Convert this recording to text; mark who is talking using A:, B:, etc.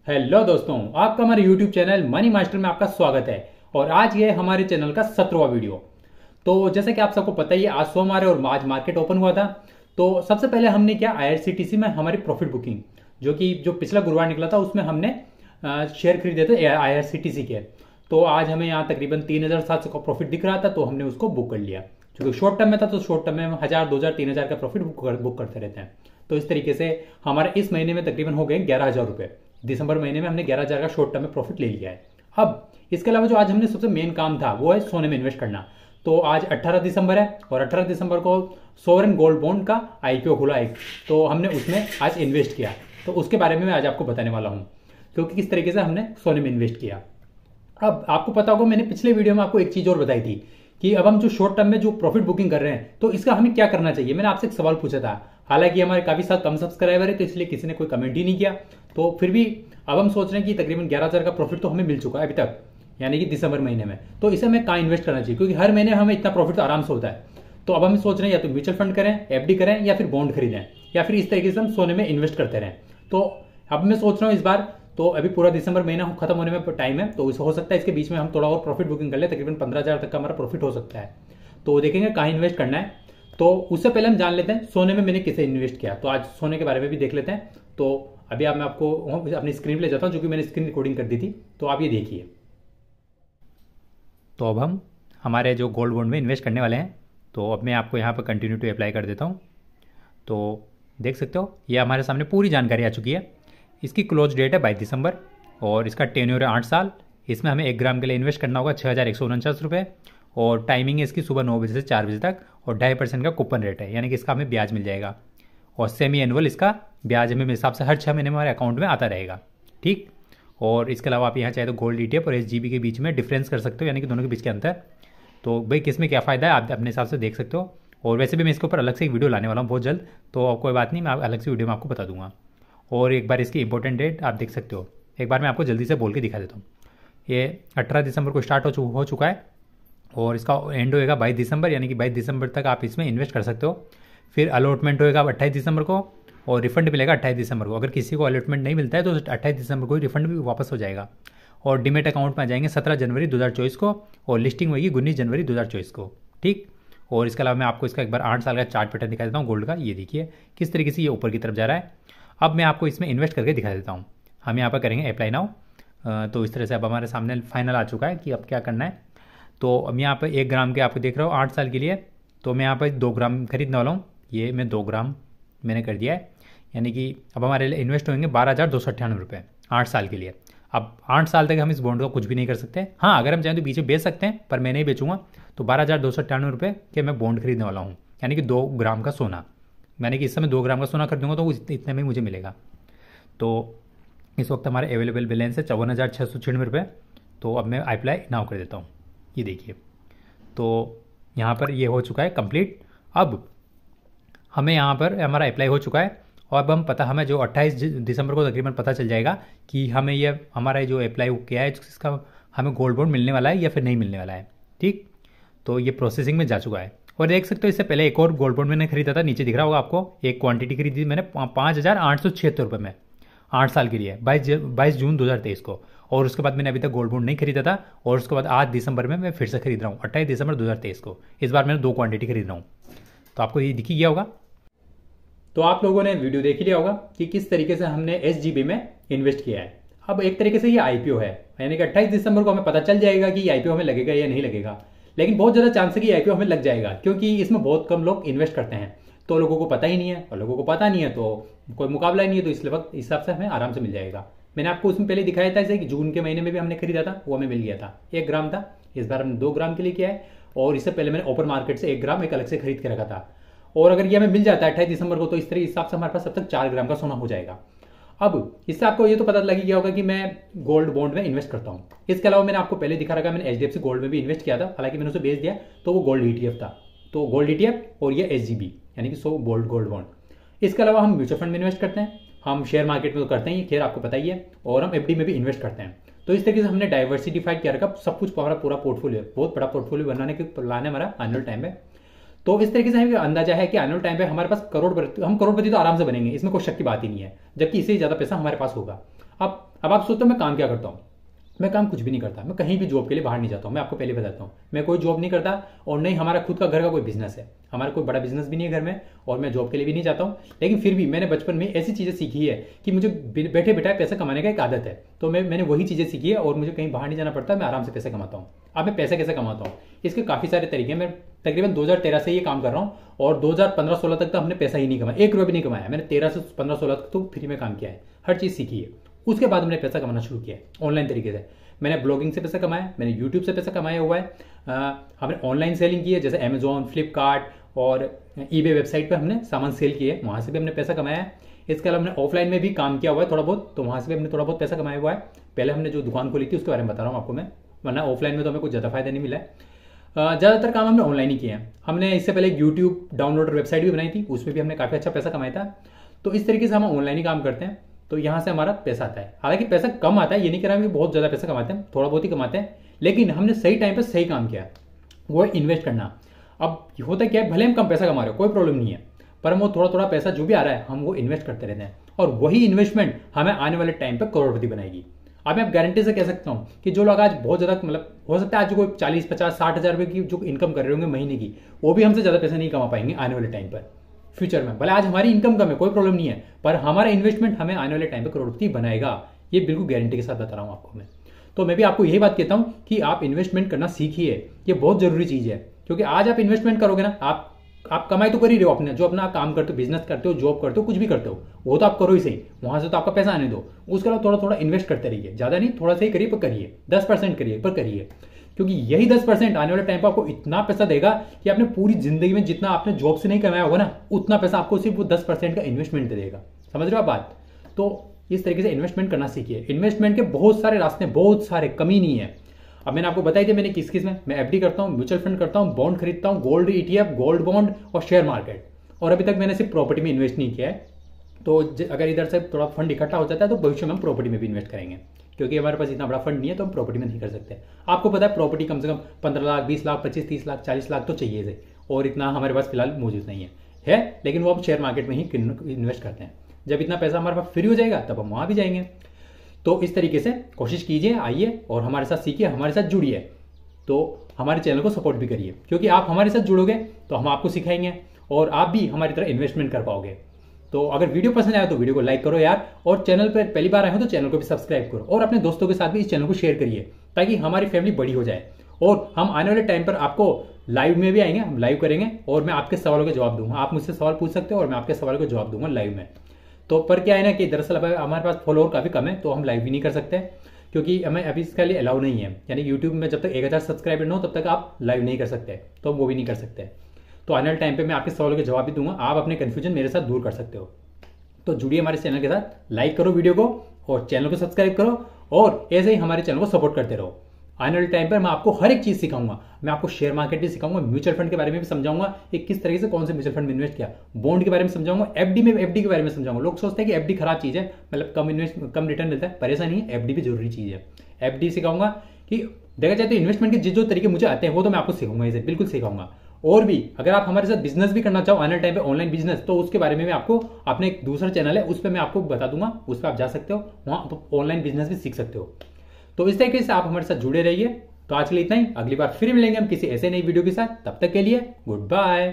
A: Hello दोस्तों, आपका हमारे YouTube चैनल मनी मास्टर में आपका स्वागत है। और आज ये हमारे चैनल का 17वां वीडियो। तो जैसा कि आप सबको पता ही है, आज सोमवार है और आज मार्केट ओपन हुआ था। तो सबसे पहले हमने क्या, IRCTC में हमारी प्रॉफिट बुकिंग जो पिछला गुरुवार निकला था, उसमें हमने शेयर खरीदे थे IRCTC के। तो आज हमें यहाँ तकरीबन 3,700 का प्रॉफिट दिख रहा था, तो हमने उसको बुक कर लिया। क्योंकि शॉर्ट टर्म में था, तो शॉर्ट टर्म में हम 1,000, 2,000, 3,000 का प्रॉफिट बुक करते रहते हैं। तो इस तरीके से हमारे इस महीने में तकरीबन हो गए 11,000 रुपये। दिसंबर महीने में हमने 11,000 का शॉर्ट टर्म में प्रॉफिट ले लिया है। अब इसके अलावा जो आज हमने सबसे मेन काम था वो है सोने में इन्वेस्ट करना। तो आज 18 दिसंबर है और 18 दिसंबर को सोवरेन गोल्ड बॉन्ड का IPO खुला एक, तो हमने उसमें आज इन्वेस्ट किया। तो उसके बारे में मैं आज आपको बताने वाला हूँ, क्योंकि किस तरीके से हमने सोने में इन्वेस्ट किया। अब आपको पता होगा, मैंने पिछले वीडियो में आपको एक चीज और बताई थी कि अब हम जो शॉर्ट टर्म में जो प्रॉफिट बुकिंग कर रहे हैं, तो इसका हमें क्या करना चाहिए। मैंने आपसे एक सवाल पूछा था। हालांकि हमारे काफी सारे कम सब्सक्राइबर है, तो इसलिए किसी ने कोई कमेंट ही नहीं किया। तो फिर भी अब हम सोच रहे हैं कि तकरीबन 11,000 का प्रॉफिट तो हमें मिल चुका है अभी तक, यानी कि दिसंबर महीने में। तो इसे हमें कहाँ इन्वेस्ट करना चाहिए, क्योंकि हर महीने हमें इतना प्रॉफिट तो आराम से होता है। तो अब हम सोच रहे हैं या तो म्यूचुअल फंड करें, FD करें, या फिर बॉन्ड खरीदें, या फिर इस तरीके से हम सोने में इन्वेस्ट करते रहें। तो अब मैं सोच रहा हूँ इस बार, तो अभी पूरा दिसंबर महीना खत्म होने में टाइम है, तो हो सकता है इसके बीच में हम थोड़ा और प्रॉफिट बुकिंग कर ले, तकरीबन 15,000 तक का हमारा प्रॉफिट हो सकता है। तो देखेंगे कहाँ इन्वेस्ट करना है। तो उससे पहले हम जान लेते हैं सोने में मैंने किसे इन्वेस्ट किया। तो आज सोने के बारे में भी देख लेते हैं। तो अभी मैं आपको अपनी स्क्रीन पे ले जाता हूँ, जो कि मैंने स्क्रीन रिकॉर्डिंग कर दी थी। तो आप ये देखिए। तो अब हम हमारे जो गोल्ड बॉन्ड में इन्वेस्ट करने वाले हैं, तो अब मैं आपको यहाँ पर कंटिन्यू टू अप्लाई कर देता हूँ। तो देख सकते हो, ये हमारे सामने पूरी जानकारी आ चुकी है। इसकी क्लोज डेट है 22 दिसंबर और इसका टेन्योर है 8 साल। इसमें हमें 1 ग्राम के लिए इन्वेस्ट करना होगा 6,149 रुपये। और टाइमिंग है इसकी सुबह 9 बजे से 4 बजे तक, और 2.5% का कूपन रेट है, यानी कि इसका हमें ब्याज मिल जाएगा। और सेमी एनुअल इसका ब्याज हमें मेरे हिसाब से हर 6 महीने में हमारे अकाउंट में आता रहेगा। ठीक। और इसके अलावा आप यहाँ चाहे तो गोल्ड ETF और SGB के बीच में डिफरेंस कर सकते हो, यानी कि दोनों के बीच के अंतर। तो भाई किस में क्या फ़ायदा है आप अपने हिसाब से देख सकते हो। और वैसे भी मैं इसके ऊपर अलग से एक वीडियो लाने वाला हूँ बहुत जल्द, तो कोई बात नहीं, मैं अलग से वीडियो में आपको बता दूंगा। और एक बार इसकी इंपॉर्टेंट डेट आप देख सकते हो। एक बार मैं आपको जल्दी से बोल के दिखा देता हूँ। ये 18 दिसंबर को स्टार्ट हो चुका है और इसका एंड होएगा 22 दिसंबर, यानी कि 22 दिसंबर तक आप इसमें इन्वेस्ट कर सकते हो। फिर अलॉटमेंट होएगा 28 दिसंबर को और रिफंड मिलेगा 28 दिसंबर को। अगर किसी को अलॉटमेंट नहीं मिलता है तो 28 दिसंबर को ही रिफंड भी वापस हो जाएगा। और डीमेट अकाउंट में आ जाएंगे 17 जनवरी 2024 को, और लिस्टिंग होगी 19 जनवरी 2024 को। ठीक। और इसके अलावा मैं आपको इसका एक बार 8 साल का चार्ट पैटर्न दिखा देता हूँ गोल्ड का। ये देखिए किस तरीके से ये ऊपर की तरफ जा रहा है। अब मैं आपको इसमें इन्वेस्ट करके दिखा देता हूँ। हम यहाँ पर करेंगे अप्लाई नाउ। तो इस तरह से अब हमारे सामने फाइनल आ चुका है कि अब क्या करना है। तो अब यहाँ पर 1 ग्राम के आपको देख रहा हूँ 8 साल के लिए। तो मैं यहाँ पर 2 ग्राम खरीदने वाला हूँ। ये मैं 2 ग्राम मैंने कर दिया है, यानी कि अब हमारे लिए इन्वेस्ट होंगे 12,298 रुपये 8 साल के लिए। अब 8 साल तक हम इस बॉन्ड को कुछ भी नहीं कर सकते। हाँ, अगर हम चाहें तो बीच में बेच सकते हैं, पर मैं नहीं बेचूंगा। तो 12,298 रुपये के मैं बॉन्ड खरीदने वाला हूँ, यानी कि 2 ग्राम का सोना। यानी कि इस समय 2 ग्राम का सोना खरीदूंगा तो इतने में मुझे मिलेगा। तो इस वक्त हमारे अवेलेबल बैलेंस है 54,696 रुपये। तो अब मैं अप्लाई नाउ कर देता हूँ। ये देखिए, तो यहाँ पर ये हो चुका है कंप्लीट। अब हमें यहाँ पर हमारा अप्लाई हो चुका है, और अब हमें जो 28 दिसंबर को तकरीबन पता चल जाएगा कि हमें ये हमारा जो अप्लाई किया है इसका हमें गोल्ड बॉन्ड मिलने वाला है या फिर नहीं मिलने वाला है। ठीक। तो ये प्रोसेसिंग में जा चुका है। और देख सकते हो, इससे पहले एक और गोल्ड बॉन्ड मैंने खरीदा था, नीचे दिख रहा होगा आपको। एक क्वांटिटी खरीदी मैंने 5,876 रुपये में 8 साल के लिए 22 जून 2023 को। और उसके बाद मैंने अभी तक गोल्ड बॉन्ड नहीं खरीदा था। और उसके बाद 8 दिसंबर में मैं फिर से खरीद रहा हूँ, 28 दिसंबर 2023 को। इस बार मैंने 2 क्वांटिटी खरीद रहा हूँ। तो आपको ये दिख ही गया होगा। तो आप लोगों ने वीडियो देख लिया होगा कि किस तरीके से हमने SGB में इन्वेस्ट किया है। अब एक तरीके से ये IPO है, यानी कि 28 दिसंबर को हमें पता चल जाएगा कि IPO हमें लगेगा या नहीं लगेगा। लेकिन बहुत ज़्यादा चांस है कि IPO हमें लग जाएगा, क्योंकि इसमें बहुत कम लोग इन्वेस्ट करते हैं। तो लोगों को पता ही नहीं है, और लोगों को पता नहीं है तो कोई मुकाबला ही नहीं है। तो इसलिए वक्त हिसाब से हमें आराम से मिल जाएगा। मैंने आपको उसमें पहले दिखाया था, जैसे कि जून के महीने में भी हमने खरीदा था, वो हमें मिल गया था 1 ग्राम था। इस बार हमने 2 ग्राम के लिए किया है। और इससे पहले मैंने ओपन मार्केट से 1 ग्राम एक अलग से खरीद के रखा था। और अगर ये हमें मिल जाता है 28 दिसंबर को, तो इस तरह हिसाब से हमारे पास अब तक 4 ग्राम का सोना हो जाएगा। अब इससे आपको ये तो पता लग गया होगा कि मैं गोल्ड बॉन्ड में इन्वेस्ट करता हूँ। इसके अलावा मैंने आपको पहले दिखा रखा, मैंने HDFC गोल्ड में भी इन्वेस्ट किया था, हालांकि मैंने उसे बेच दिया। तो वो गोल्ड ETF था। तो गोल्ड ETF और ये SGB, यानी कि गोल्ड बॉन्ड। इसके अलावा हम म्यूचुअल फंड में इन्वेस्ट करते हैं, हम शेयर मार्केट में तो करते हैं, खैर आपको पता ही है। और हम FD में भी इन्वेस्ट करते हैं। तो इस तरीके से हमने डाइवर्सिफाइड किया रखा सब कुछ। हमारा पूरा पोर्टफोलियो, बहुत बड़ा पोर्टफोलियो बनाने के प्लान है हमारा आने वाले टाइम में। तो इस तरीके से हमें अंदाजा है कि आने वाले टाइम पे हमारे पास करोड़पति तो आराम से बनेंगे, इसमें कोई शक की बात ही नहीं है। जबकि इससे ज्यादा पैसा हमारे पास होगा। अब आप सोचते हो मैं काम क्या करता हूँ। मैं काम कुछ भी नहीं करता, मैं कहीं भी जॉब के लिए बाहर नहीं जाता हूँ। मैं आपको पहले बताता हूँ, मैं कोई जॉब नहीं करता और नहीं हमारा खुद का घर का कोई बिजनेस है। हमारा कोई बड़ा बिजनेस भी नहीं है घर में, और मैं जॉब के लिए भी नहीं जाता हूँ। लेकिन फिर भी मैंने बचपन में ऐसी चीज़ें सीखी है कि मुझे बैठे बैठे पैसा कमाने का एक आदत है। तो मैंने वही चीज़ें सीखी है और मुझे कहीं बाहर नहीं जाना पड़ता, मैं आराम से पैसे कमाता हूँ। अब मैं पैसे कैसे कमाता हूँ, इसके काफ़ी सारे तरीके हैं। मैं तकरीबन 2013 से ये काम कर रहा हूँ और 2015-16 तक तो हमने पैसा ही नहीं कमाया, 1 रुपये भी नहीं कमाया। मैंने 13 से 15-16 तक तो फ्री में काम किया है, हर चीज़ सीखी है। उसके बाद मैंने पैसा कमाना शुरू किया है ऑनलाइन तरीके से। मैंने ब्लॉगिंग से पैसा कमाया, मैंने यूट्यूब से पैसा कमाया हुआ है। हमने ऑनलाइन सेलिंग की है, जैसे अमेजोन, फ्लिपकार्ट और ईबे वेबसाइट पे हमने सामान सेल किए, वहाँ से भी हमने पैसा कमाया है। इसके अलावा हमने ऑफलाइन में भी काम किया हुआ है थोड़ा बहुत, तो वहाँ से भी हमने थोड़ा बहुत पैसा कमाया हुआ है। पहले हमने जो दुकान खोली थी उसके बारे में बता रहा हूँ आपको मैं, वरना ऑफलाइन में तो हमें कुछ ज़्यादा फायदा नहीं मिला है। ज़्यादातर काम हमने ऑनलाइन ही किए हैं। हमने इससे पहले एक यूट्यूब डाउनलोडर वेबसाइट भी बनाई थी, उसमें भी हमने काफ़ी अच्छा पैसा कमाया था। तो इस तरीके से हम ऑनलाइन ही काम करते हैं, तो यहाँ से हमारा पैसा आता है। हालांकि पैसा कम आता है, ये नहीं कह रहा कि बहुत ज़्यादा पैसा कमाते हैं, थोड़ा बहुत ही कमाते हैं, लेकिन हमने सही टाइम पर सही काम किया, वो है इन्वेस्ट करना। अब होता क्या है, भले हम कम पैसा कमा रहे हो कोई प्रॉब्लम नहीं है, पर हम वो थोड़ा थोड़ा पैसा जो भी आ रहा है हम वो इन्वेस्ट करते रहते हैं, और वही इन्वेस्टमेंट हमें आने वाले टाइम पर करोड़पति बनाएगी। अब मैं गारंटी से कह सकता हूँ कि जो लोग आज बहुत ज़्यादा, मतलब हो सकता है आज कोई 40-50-60 हज़ार रुपये की जो इनकम कर रहे होंगे महीने की, वो भी हमसे ज़्यादा पैसा नहीं कमा पाएंगे आने वाले टाइम पर, फ्यूचर में। भले आज हमारी इनकम कम है, कोई प्रॉब्लम नहीं है, पर हमारा इन्वेस्टमेंट हमें आने वाले टाइम पर करोड़पति बनाएगा, ये बिल्कुल गारंटी के साथ बता रहा हूँ आपको मैं। तो मैं भी आपको यही बात कहता हूँ कि आप इन्वेस्टमेंट करना सीखिए, ये बहुत जरूरी चीज़ है। क्योंकि आज आप इन्वेस्टमेंट करोगे ना, आप कमाई तो कर ही रहे हो अपने, जो अपना काम करते हो, बिजनेस करते हो, जॉब करते हो, कुछ भी करते हो, वो तो आप करो ही सही, वहां से तो आपका पैसा आने दो। उसके अलावा थोड़ा थोड़ा इन्वेस्ट करते रहिए, ज्यादा नहीं, थोड़ा सा ही करिए, पर करिए, 10% करिए, पर करिए। क्योंकि यही 10% आने वाले टाइम पर आपको इतना पैसा देगा कि आपने पूरी जिंदगी में जितना आपने जॉब से नहीं कमाया होगा ना, उतना पैसा आपको सिर्फ वो 10% का इन्वेस्टमेंट दे देगा। समझ रहे हो आप बात? तो इस तरीके से इन्वेस्टमेंट करना सीखिए। इन्वेस्टमेंट के बहुत सारे रास्ते, बहुत सारे, कमी नहीं है। अब मैंने आपको बताई थी मैंने किस किस में, मैं एफडी करता हूँ, म्यूचुअल फंड करता हूँ, बॉन्ड खरीदता हूँ, गोल्ड ईटीएफ, गोल्ड बॉन्ड और शेयर मार्केट, और अभी तक मैंने सिर्फ प्रॉपर्टी में इन्वेस्ट नहीं किया है। तो अगर इधर से थोड़ा फंड इकट्ठा हो जाता है तो भविष्य में हम प्रॉपर्टी में भी इन्वेस्ट करेंगे, क्योंकि हमारे पास इतना बड़ा फंड नहीं है तो हम प्रॉपर्टी में नहीं कर सकते। आपको पता है प्रॉपर्टी कम से कम 15 लाख, 20 लाख, 25, 30 लाख, 40 लाख तो चाहिए थे, और इतना हमारे पास फिलहाल मौजूद नहीं है, लेकिन वो हम शेयर मार्केट में ही इन्वेस्ट करते हैं। जब इतना पैसा हमारे पास फ्री हो जाएगा तब हम वहाँ भी जाएंगे। तो इस तरीके से कोशिश कीजिए, आइए और हमारे साथ सीखिए, हमारे साथ जुड़िए। तो हमारे चैनल को सपोर्ट भी करिए, क्योंकि आप हमारे साथ जुड़ोगे तो हम आपको सिखाएंगे और आप भी हमारी तरह इन्वेस्टमेंट कर पाओगे। तो अगर वीडियो पसंद आया तो वीडियो को लाइक करो यार, और चैनल पर पहली बार आए हो तो चैनल को भी सब्सक्राइब करो, और अपने दोस्तों के साथ भी इस चैनल को शेयर करिए, ताकि हमारी फैमिली बड़ी हो जाए। और हम आने वाले टाइम पर आपको लाइव में भी आएंगे, हम लाइव करेंगे और मैं आपके सवालों के जवाब दूंगा। आप मुझसे सवाल पूछ सकते हो और मैं आपके सवालों के जवाब दूंगा लाइव में। तो पर क्या है ना कि दरअसल हमारे पास फॉलोअर काफ़ी कम है, तो हम लाइव भी नहीं कर सकते, क्योंकि हमें अभी इसके लिए अलाउ नहीं है। यानी यूट्यूब में जब तक 1000 सब्सक्राइबर ना हो तब तक आप लाइव नहीं कर सकते, तो हम वो भी नहीं कर सकते। तो आने वाले टाइम पे मैं आपके सवालों के जवाब भी दूंगा, आप अपने कन्फ्यूजन मेरे साथ दूर कर सकते हो। तो जुड़िए हमारे चैनल के साथ, लाइक करो वीडियो को और चैनल को सब्सक्राइब करो, और ऐसे ही हमारे चैनल को सपोर्ट करते रहो। आने वाले टाइम पर मैं आपको हर एक चीज सिखाऊंगा, मैं आपको शेयर मार्केट भी सिखाऊंगा, म्यूचुअल फंड के बारे में भी समझाऊंगा कि किस तरीके से कौन से म्यूचुअल फंड में इन्वेस्ट किया, बॉन्ड के बारे में समझाऊंगा, एफडी के बारे में समझाऊंगा। लोग सोचते हैं कि एफडी खराब चीज है, मतलब कम रिटर्न मिलता है, पर ऐसा नहीं है, एफडी भी जरूरी चीज है। एफडी सिखाऊंगा कि देखा जाए तो इन्वेस्टमेंट के जो तरीके मुझे आते हैं वो तो मैं आपको सिखाऊंगा, इसे बिल्कुल सिखाऊंगा। और भी अगर आप हमारे साथ बिजनेस भी करना चाहो आने टाइम पे, ऑनलाइन बिजनेस, तो उसके बारे में मैं आपको, अपने एक दूसरा चैनल है उस पर मैं आपको बता दूंगा, उस पर आप जा सकते हो, वहां ऑनलाइन बिजनेस भी सीख सकते हो। तो इस तरीके से आप हमारे साथ जुड़े रहिए। तो आज के लिए इतना ही, अगली बार फिर मिलेंगे हम किसी ऐसे नई वीडियो के साथ, तब तक के लिए गुड बाय।